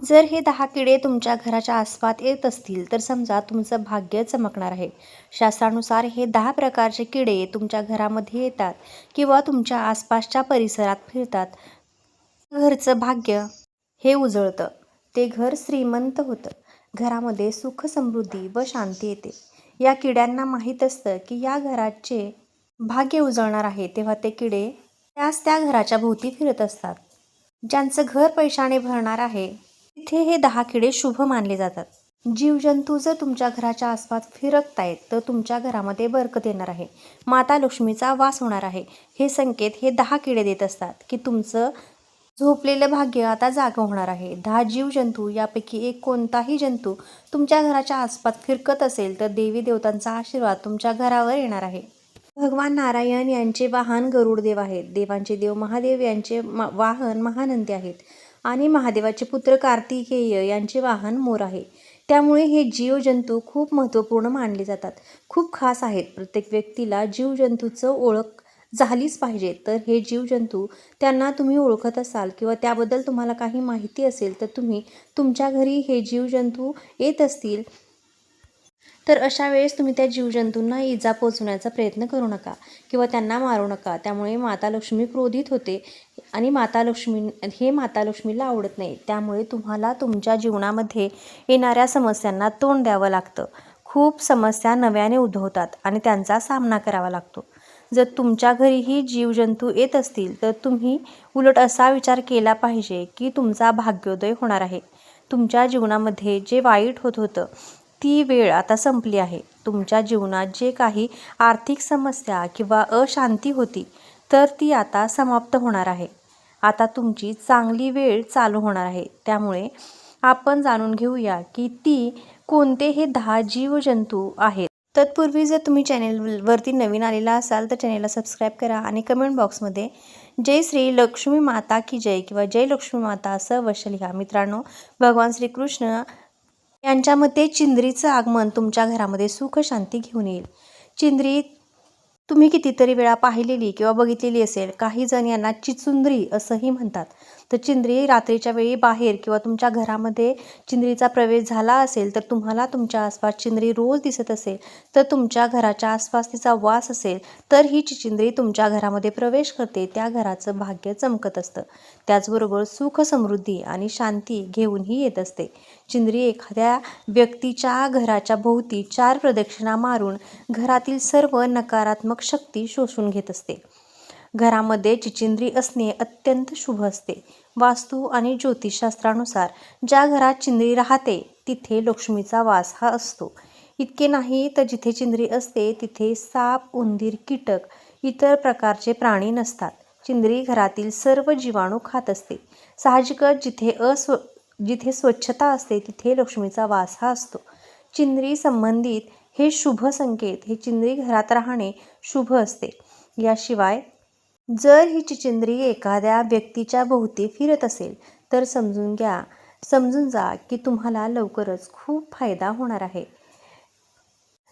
जर हे 10 किडे तुमच्या घराच्या आसपास येत असतील तर समजा तुमचं भाग्य चमकणार आहे. शास्त्रानुसार हे 10 प्रकारचे किडे तुमच्या घरामध्ये येतात किंवा तुमच्या आसपासच्या परिसरात फिरतात. घरचं भाग्य हे उजळतं, ते घर श्रीमंत होतं, घरामध्ये सुख समृद्धी व शांती येते. या किड्यांना माहीत असतं की या घराचे भाग्य उजळणार आहे, तेव्हा ते किडे त्या घराच्या भोवती फिरत असतात. ज्यांचं घर पैशाने भरणार आहे तिथे हे 10 किडे शुभ मानले जातात. जीवजंतू जर तुमच्या घराच्या आसपास फिरकतायत तर तुमच्या घरामध्ये बरकत येणार आहे, माता लक्ष्मीचा वास होणार आहे. हे संकेत हे 10 किडे देत असतात की तुमचं झोपलेलं भाग्य आता जागं होणार आहे. 10 जीवजंतू यापैकी एक कोणताही जंतू तुमच्या घराच्या आसपास फिरकत असेल तर देवी देवतांचा आशीर्वाद तुमच्या घरावर येणार आहे. भगवान नारायण यांचे वाहन गरुडदेव आहेत. देवांचे देव महादेव यांचे वाहन महानंदी आहेत आणि महादेवाचे पुत्र कार्तिकेय यांचे वाहन मोर आहे. त्यामुळे हे जीवजंतू खूप महत्त्वपूर्ण मानले जातात, खूप खास आहेत. प्रत्येक व्यक्तीला जीवजंतूचं ओळख झालीच पाहिजे. तर हे जीवजंतू त्यांना तुम्ही ओळखत असाल किंवा त्याबद्दल तुम्हाला काही माहिती असेल तर तुम्ही तुमच्या घरी हे जीवजंतू येत असतील तर अशा वेळेस तुम्ही त्या जीवजंतूंना इजा पोचवण्याचा प्रयत्न करू नका किंवा त्यांना मारू नका. त्यामुळे माता लक्ष्मी क्रोधित होते आणि माता लक्ष्मीला आवडत नाही. त्यामुळे तुम्हाला तुमच्या जीवनामध्ये येणाऱ्या समस्यांना तोंड द्यावं लागतं. खूप समस्या नव्याने उद्भवतात आणि त्यांचा सामना करावा लागतो. जर तुमच्या घरीही जीवजंतू येत असतील तर तुम्ही उलट असा विचार केला पाहिजे की तुमचा भाग्योदय होणार आहे. तुमच्या जीवनामध्ये जे वाईट होत होतं ती वेळ आता संपली आहे. तुमच्या जीवनात जे काही आर्थिक समस्या किंवा अशांती होती तर ती आता समाप्त होणार आहे. आता तुमची चांगली वेळ चालू होणार आहे. त्यामुळे आपण जाणून घेऊया की ती कोणते हे 10 जीवजंतू आहेत. तत्पूर्वी जर तुम्ही चॅनेलवरती नवीन आलेला असाल तर चॅनेलला सबस्क्राईब करा आणि कमेंट बॉक्समध्ये जय श्री लक्ष्मी माता की जय किंवा जय लक्ष्मी माता असं अवश्य लिहा. मित्रांनो, भगवान श्रीकृष्ण यांच्या मते चिंद्रीचं आगमन तुमच्या घरामध्ये सुख शांती घेऊन येईल. चिंद्री तुम्ही कितीतरी वेळा पाहिलेली किंवा बघितलेली असेल. काही जण यांना चिचुंद्री असंही म्हणतात. तर चिंद्री रात्रीच्या वेळी बाहेर किंवा तुमच्या घरामध्ये चिंद्रीचा प्रवेश झाला असेल तर तुम्हाला तुमच्या आसपास चिंद्री रोज दिसत असेल तर तुमच्या घराच्या आसपास तिचा वास असेल तर ही चिंद्री तुमच्या घरामध्ये प्रवेश करते, त्या घराचं भाग्य चमकत असतं. त्याचबरोबर सुख समृद्धी आणि शांती घेऊनही येत असते. चिंद्री एखाद्या व्यक्तीच्या घराच्या भोवती 4 प्रदक्षिणा मारून घरातील सर्व नकारात्मक शक्ती शोषून घेत असते. घरामध्ये चिचिंद्री असणे अत्यंत शुभ असते. वास्तू आणि ज्योतिषशास्त्रानुसार ज्या घरात चिंद्री राहते तिथे लक्ष्मीचा वास हा असतो. इतके नाही तर जिथे चिंद्री असते तिथे साप, उंदीर, कीटक, इतर प्रकारचे प्राणी नसतात. चिंद्री घरातील सर्व जीवाणू खात असते. साहजिकच जिथे स्वच्छता असते तिथे लक्ष्मीचा वास हा असतो. चिंद्री संबंधित हे शुभ संकेत, हे चिंद्री घरात राहणे शुभ असते. याशिवाय जर ही चिचिंद्री एखाद्या व्यक्तीच्या भोवती फिरत असेल तर समजून जा की तुम्हाला लवकरच खूप फायदा होणार आहे.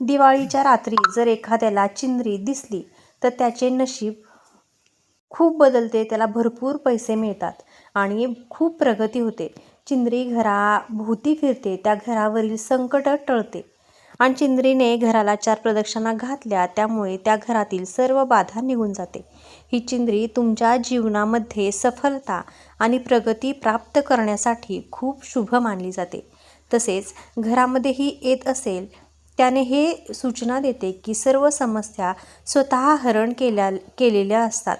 दिवाळीच्या रात्री जर एखाद्याला चिंद्री दिसली तर त्याचे नशीब खूप बदलते, त्याला भरपूर पैसे मिळतात आणि खूप प्रगती होते. चिंद्री घराभोवती फिरते, त्या घरावरील संकट टळते आणि चिंद्रीने घराला 4 प्रदक्षिणा घातल्या त्यामुळे त्या घरातील सर्व बाधा निघून जाते. ही चिंद्री तुमच्या जीवनामध्ये सफलता आणि प्रगती प्राप्त करण्यासाठी खूप शुभ मानली जाते. तसेच घरामध्येही येत असेल त्याने हे सूचना देते की सर्व समस्या स्वतः हरण केलेल्या असतात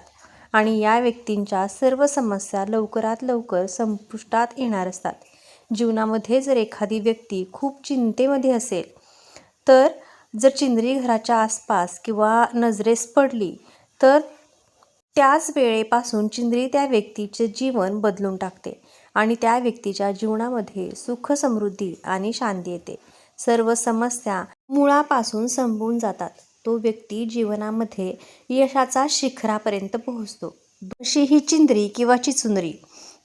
आणि या व्यक्तींच्या सर्व समस्या लवकरात लवकर संपुष्टात येणार असतात. जीवनामध्ये जर एखादी व्यक्ती खूप चिंतेमध्ये असेल तर जर चिंद्री घराच्या आसपास किंवा नजरेस पडली तर त्याच वेळेपासून चिंद्री त्या व्यक्तीचे जीवन बदलून टाकते आणि त्या व्यक्तीच्या जीवनामध्ये सुख समृद्धी आणि शांती येते. सर्व समस्या मुळापासून संपून जातात. तो व्यक्ती जीवनामध्ये यशाचा शिखरापर्यंत पोहोचतो. अशी ही चिंद्री किंवा चिचुंद्री.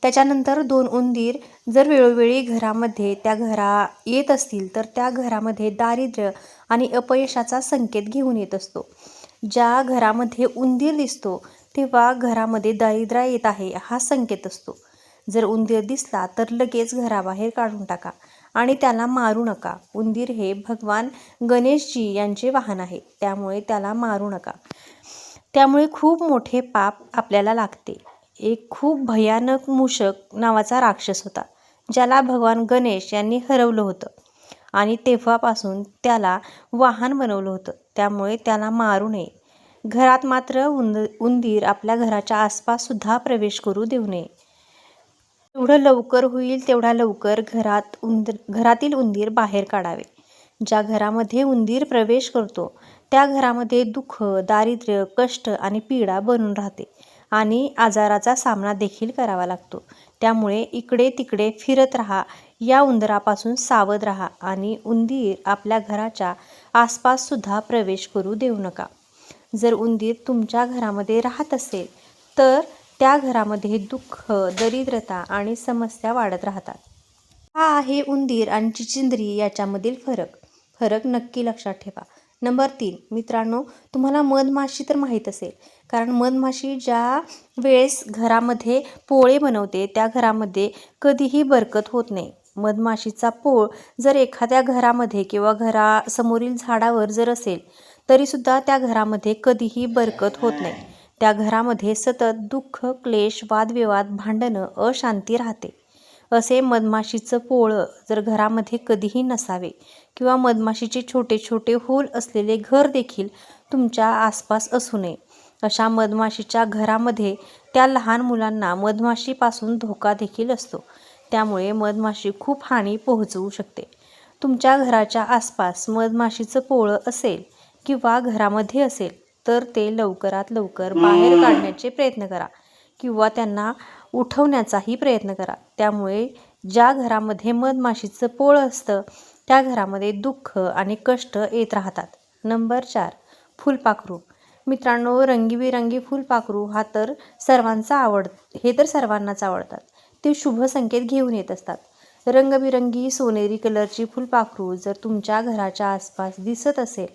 त्याच्यानंतर 2 उंदीर जर वेळोवेळी घरामध्ये त्या घरा येत असतील तर त्या घरामध्ये दारिद्र्य आणि अपयशाचा संकेत घेऊन येत असतो. ज्या घरामध्ये उंदीर दिसतो तेव्हा घरामध्ये दारिद्र्य येत आहे हा संकेत असतो. जर उंदीर दिसला तर लगेच घराबाहेर काढून टाका आणि त्याला मारू नका. उंदीर हे भगवान गणेशजी यांचे वाहन आहे, त्यामुळे त्याला मारू नका. त्यामुळे खूप मोठे पाप आपल्याला लागते. एक खूप भयानक मूषक नावाचा राक्षस होता, ज्याला भगवान गणेश यांनी हरवलं होतं आणि तेव्हापासून त्याला वाहन बनवलं होतं. त्यामुळे त्याला मारू नये. घरात मात्र उंदीर आपल्या घराच्या आसपाससुद्धा प्रवेश करू देऊ नये. जेवढं लवकर होईल तेवढा लवकर घरातील उंदीर बाहेर काढावे. ज्या घरामध्ये उंदीर प्रवेश करतो त्या घरामध्ये दुःख, दारिद्र्य, कष्ट आणि पीडा बनून राहते आणि आजाराचा सामना देखील करावा लागतो. त्यामुळे इकडे तिकडे फिरत राहा. या उंदरापासून सावध राहा आणि उंदीर आपल्या घराच्या आसपाससुद्धा प्रवेश करू देऊ नका. जर उंदीर तुमच्या घरामध्ये राहत असेल तर त्या घरामध्ये दुःख, दरिद्रता आणि समस्या वाढत राहतात. हा आहे उंदीर आणि चिचिंद्री याच्यामधील फरक नक्की लक्षात ठेवा. नंबर 3, मित्रांनो, तुम्हाला मधमाशी तर माहीत असेल, कारण मधमाशी ज्या वेळेस घरामध्ये पोळे बनवते त्या घरामध्ये कधीही बरकत होत नाही. मधमाशीचा पोळ जर एखाद्या घरामध्ये किंवा घरासमोरील झाडावर जर असेल तरीसुद्धा त्या घरामध्ये कधीही बरकत होत नाही. त्या घरामध्ये सतत दुःख, क्लेश, वादविवाद, भांडणं, अशांती राहते. असे मधमाशीचं पोळं जर घरामध्ये कधीही नसावे किंवा मधमाशीचे छोटे छोटे होल असलेले घर देखील तुमच्या आसपास असू नये. अशा मधमाशीच्या घरामध्ये त्या लहान मुलांना मधमाशीपासून धोका देखील असतो. त्यामुळे मधमाशी खूप हानी पोहोचवू शकते. तुमच्या घराच्या आसपास मधमाशीचं पोळं असेल किंवा घरामध्ये असेल तर ते लवकरात लवकर बाहेर काढण्याचे प्रयत्न करा किंवा त्यांना उठवण्याचाही प्रयत्न करा. त्यामुळे ज्या घरामध्ये मधमाशीचं पोळं असतं त्या घरामध्ये दुःख आणि कष्ट येत राहतात. नंबर 4, फुलपाखरू. मित्रांनो, रंगीबिरंगी फुलपाखरू हे तर सर्वांनाच आवडतात. ते शुभ संकेत घेऊन येत असतात. रंगबिरंगी सोनेरी कलरची फुलपाखरू जर तुमच्या घराच्या आसपास दिसत असेल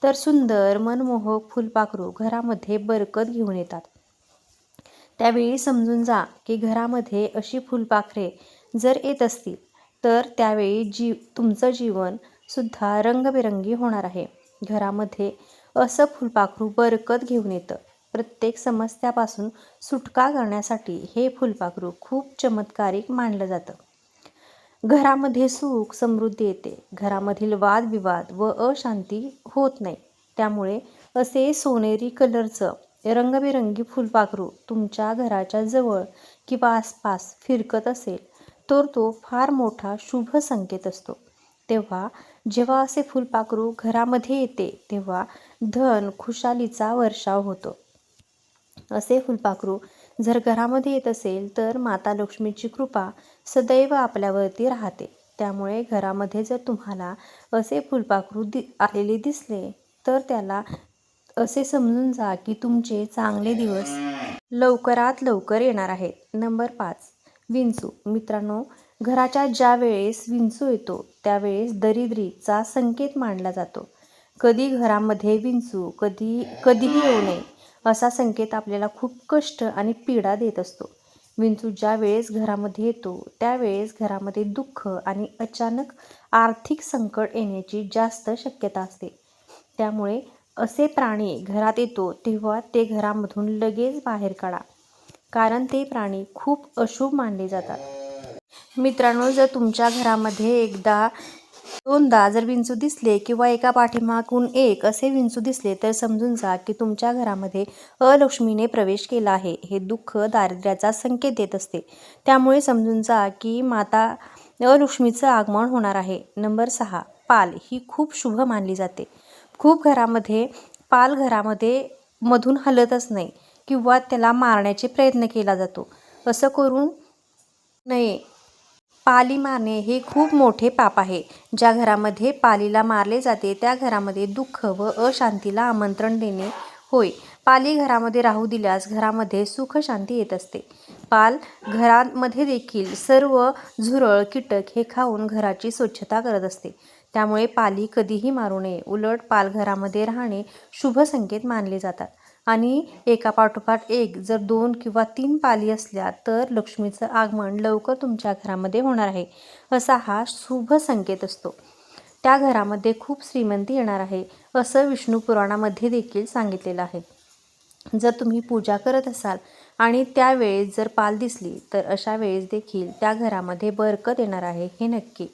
तर सुंदर मनमोहक फुलपाखरू घरामध्ये बरकत घेऊन येतात. त्यावेळी समजून जा की घरामध्ये अशी फुलपाखरे जर येत असतील तर त्यावेळी तुमचं जीवन सुद्धा रंगबिरंगी होणार आहे. घरामध्ये असं फुलपाखरू बरकत घेऊन येतं. प्रत्येक समस्यापासून सुटका करण्यासाठी हे फुलपाखरू खूप चमत्कारिक मानलं जातं. घरामध्ये सुख, समृद्धी येते. घरामधील वादविवाद व अशांती होत नाही. त्यामुळे असे सोनेरी कलरचं रंगबिरंगी फुलपाखरू तुमच्या घराच्या जवळ किंवा आसपास फिरकत असेल तर तो फार मोठा शुभ संकेत असतो. जेव्हा असे फुलपाखरू घरामध्ये येते तेव्हा धन, खुशालीचा वर्षाव होतो. असे फुलपाखरू जर घरामध्ये येत असेल तर माता लक्ष्मीची कृपा सदैव आपल्यावरती राहते. त्यामुळे घरामध्ये जर तुम्हाला असे फुलपाखरू आलेले दिसले तर त्याला असे समजून जा की तुमचे चांगले दिवस लवकरात लवकर येणार आहेत. नंबर 5, विंचू. मित्रांनो, घराच्या ज्या वेळेस विंचू येतो त्यावेळेस दरिद्रीचा संकेत मानला जातो. कधी घरामध्ये विंचू कधीही येऊ नये असा संकेत आपल्याला खूप कष्ट आणि पीडा देत असतो. विंचू ज्या वेळेस घरामध्ये येतो त्यावेळेस घरामध्ये दुःख आणि अचानक आर्थिक संकट येण्याची जास्त शक्यता असते. त्यामुळे असे प्राणी घरात येतो तेव्हा ते घरामधून लगेच बाहेर काढा, कारण ते प्राणी खूप अशुभ मानले जातात. मित्रांनो, जर तुमच्या घरामध्ये एकदा दोनदा जर विंचू दिसले किंवा एका पाठीमागून एक असे विंचू दिसले तर समजून जा की तुमच्या घरामध्ये अलक्ष्मीने प्रवेश केला आहे. हे दुःख, दारिद्र्याचा संकेत देत असते. त्यामुळे समजून जा की माता अलक्ष्मीचं आगमन होणार आहे. नंबर 6, पाल. ही खूप शुभ मानली जाते. खूप घरामध्ये पाल मधून हलतच नाही किंवा त्याला मारण्याचे प्रयत्न केला जातो. असं करू नये. पाली मारणे हे खूप मोठे पाप आहे. ज्या घरामध्ये पालीला मारले जाते त्या घरामध्ये दुःख व अशांतीला आमंत्रण देणे होय. पाली घरामध्ये राहू दिल्यास घरामध्ये सुख शांती येत असते. पाल घरामध्ये देखील सर्व झुरळ, कीटक हे खाऊन घराची स्वच्छता करत असते. त्यामुळे पाली कधीही मारू नये. उलट पाल घरामध्ये राहणे शुभ संकेत मानले जातात. आणि एका पाठोपाठ एक जर 2 किंवा 3 पाली असल्या तर लक्ष्मीचं आगमन लवकर तुमच्या घरामध्ये होणार आहे, असा हा शुभ संकेत असतो. त्या घरामध्ये खूप श्रीमंती येणार आहे, असं विष्णू पुराणामध्ये देखील सांगितलेलं आहे. जर तुम्ही पूजा करत असाल आणि त्यावेळेस जर पाल दिसली तर अशा वेळेस देखील त्या घरामध्ये बरकत येणार आहे, हे नक्की.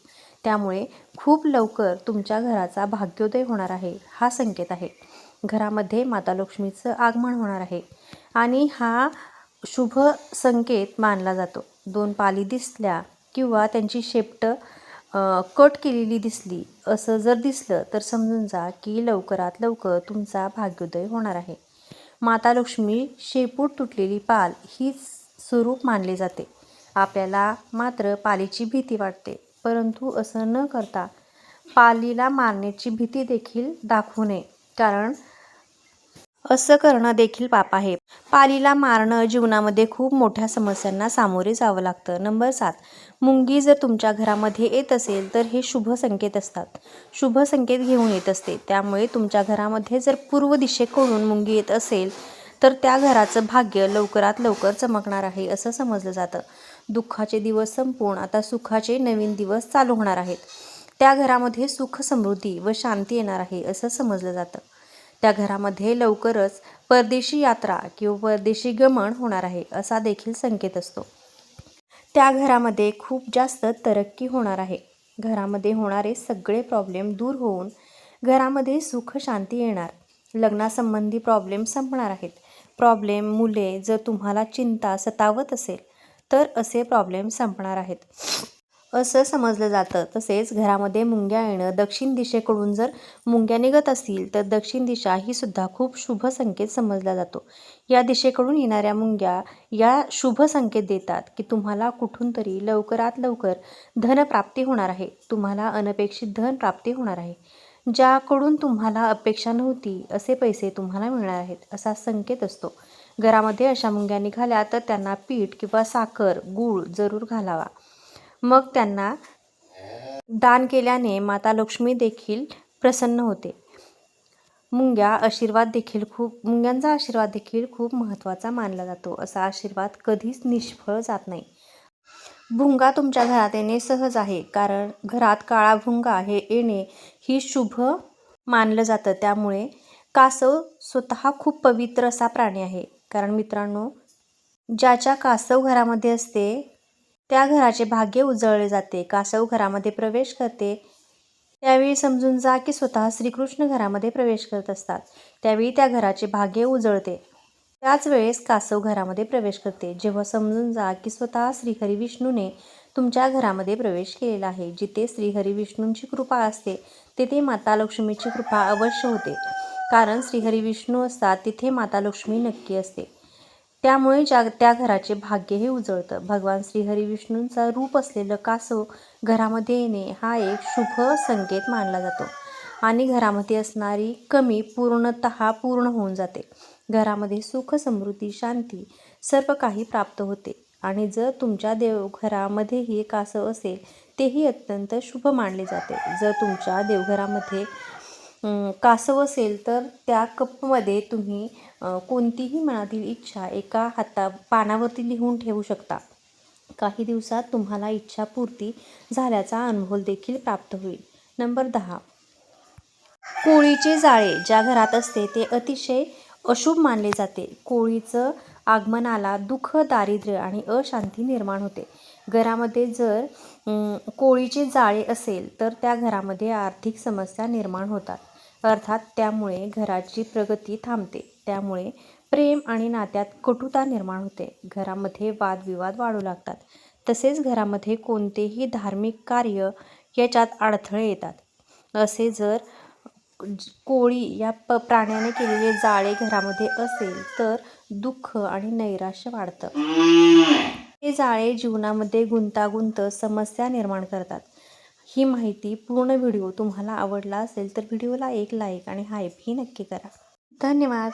त्यामुळे खूप लवकर तुमच्या घराचा भाग्योदय होणार आहे, हा संकेत आहे. घरामध्ये माता लक्ष्मीचं आगमन होणार आहे आणि हा शुभ संकेत मानला जातो. 2 पाली दिसल्या किंवा त्यांची शेपटं कट केलेली दिसली, असं जर दिसलं तर समजून जा की लवकरात लवकर तुमचा भाग्योदय होणार आहे. माता लक्ष्मी शेपूट तुटलेली पाल हीच स्वरूप मानले जाते. आपल्याला मात्र पालीची भीती वाटते, परंतु असं न करता पालीला मारण्याची भीती देखील दाखवू नये, कारण असं करणं देखील पाप आहे. पालीला मारणं जीवनामध्ये खूप मोठ्या समस्यांना सामोरे जावं लागतं. नंबर 7, मुंगी जर तुमच्या घरामध्ये येत असेल तर हे शुभ संकेत असतात. शुभ संकेत घेऊन येत असते. त्यामुळे तुमच्या घरामध्ये जर पूर्व दिशेकडून मुंगी येत असेल तर त्या घराचं भाग्य लवकरात लवकर चमकणार आहे, असं समजलं जातं. दुःखाचे दिवस संपून आता सुखाचे नवीन दिवस चालू होणार आहेत. त्या घरामध्ये सुख, समृद्धी व शांती येणार आहे, असं समजलं जातं. त्या घरामध्ये लवकरच परदेशी यात्रा किंवा परदेशी गमन होणार आहे, असा देखील संकेत असतो. त्या घरामध्ये खूप जास्त तरक्की होणार आहे. घरामध्ये होणारे सगळे प्रॉब्लेम दूर होऊन घरामध्ये सुख, शांती येणार. लग्नासंबंधी प्रॉब्लेम संपणार आहेत. प्रॉब्लेम, मुले, जर तुम्हाला चिंता सतावत असेल तर असे प्रॉब्लेम संपणार आहेत, असं समजलं जातं. तसेच घरामध्ये मुंग्या येणं, दक्षिण दिशेकडून जर मुंग्या निघत असतील तर दक्षिण दिशा ही सुद्धा खूप शुभ संकेत समजला जातो. या दिशेकडून येणाऱ्या मुंग्या या शुभ संकेत देतात की तुम्हाला कुठून तरी लवकरात लवकर धनप्राप्ती होणार आहे. तुम्हाला अनपेक्षित धन प्राप्ती होणार आहे. ज्याकडून तुम्हाला अपेक्षा नव्हती असे पैसे तुम्हाला मिळणार आहेत, असा संकेत असतो. घरामध्ये अशा मुंग्या निघाल्या तर त्यांना पीठ किंवा साखर, गूळ जरूर घालावा. मग त्यांना दान केल्याने माता लक्ष्मी देखील प्रसन्न होते. मुंग्यांचा आशीर्वाद देखील खूप महत्त्वाचा मानला जातो. असा आशीर्वाद कधीच निष्फळ जात नाही. भुंगा तुमच्या घरात येणे सहज आहे, कारण घरात काळा भुंगा हे येणे ही शुभ मानलं जातं. त्यामुळे कासव स्वतः खूप पवित्र असा प्राणी आहे. कारण मित्रांनो, ज्याच्या कासव घरामध्ये असते त्या घराचे भाग्य उजळले जाते. कासव घरामध्ये प्रवेश करते त्यावेळी समजून जा की स्वतः श्रीकृष्ण घरामध्ये प्रवेश करत असतात. त्यावेळी त्या घराचे भाग्य उजळते. त्याच वेळेस कासव घरामध्ये प्रवेश करते, जेव्हा समजून जा की स्वतः श्रीहरी विष्णूने तुमच्या घरामध्ये प्रवेश केलेला आहे. जिथे श्रीहरी विष्णूंची कृपा असते तेथे माता लक्ष्मीची कृपा अवश्य होते. कारण श्रीहरी विष्णू असतात तिथे माता लक्ष्मी नक्की असते. त्यामुळे त्या घराचे भाग्य हे उजळतं. भगवान श्रीहरी विष्णूंचा रूप असलेलं कासव घरामध्ये येणे हा एक शुभ संकेत मानला जातो आणि घरामध्ये असणारी कमी पूर्णतः पूर्ण होऊन जाते. घरामध्ये सुख, समृद्धी, शांती सर्व काही प्राप्त होते. आणि जर तुमच्या देवघरामध्येही कासव असेल तेही अत्यंत शुभ मानले जाते. जर तुमच्या देवघरामध्ये कासव असेल तर त्या कपमध्ये तुम्ही कोणतीही मनातील इच्छा एका पानावरती लिहून ठेवू शकता. काही दिवसात तुम्हाला इच्छापूर्ती झाल्याचा अनुभव देखील प्राप्त होईल. नंबर 10, कोळीचे जाळे ज्या घरात असते ते अतिशय अशुभ मानले जाते. कोळीचं आगमनाला दुःख, दारिद्र्य आणि अशांती निर्माण होते. घरामध्ये जर कोळीचे जाळे असेल तर त्या घरामध्ये आर्थिक समस्या निर्माण होतात. अर्थात त्यामुळे घराची प्रगती थांबते. त्यामुळे प्रेम आणि नात्यात कटुता निर्माण होते. घरामध्ये वादविवाद वाढू लागतात. तसेच घरामध्ये कोणतेही धार्मिक कार्य याच्यात अडथळे येतात. असे जर कोळी या प्राण्याने केलेले जाळे घरामध्ये असेल तर दुःख आणि नैराश्य वाढतं. हे जाळे जीवनामध्ये गुंतागुंत, समस्या निर्माण करतात. ही माहिती पूर्ण व्हिडिओ तुम्हाला आवडला असेल तर व्हिडिओला एक लाईक आणि हाईप ही नक्की करा. धन्यवाद.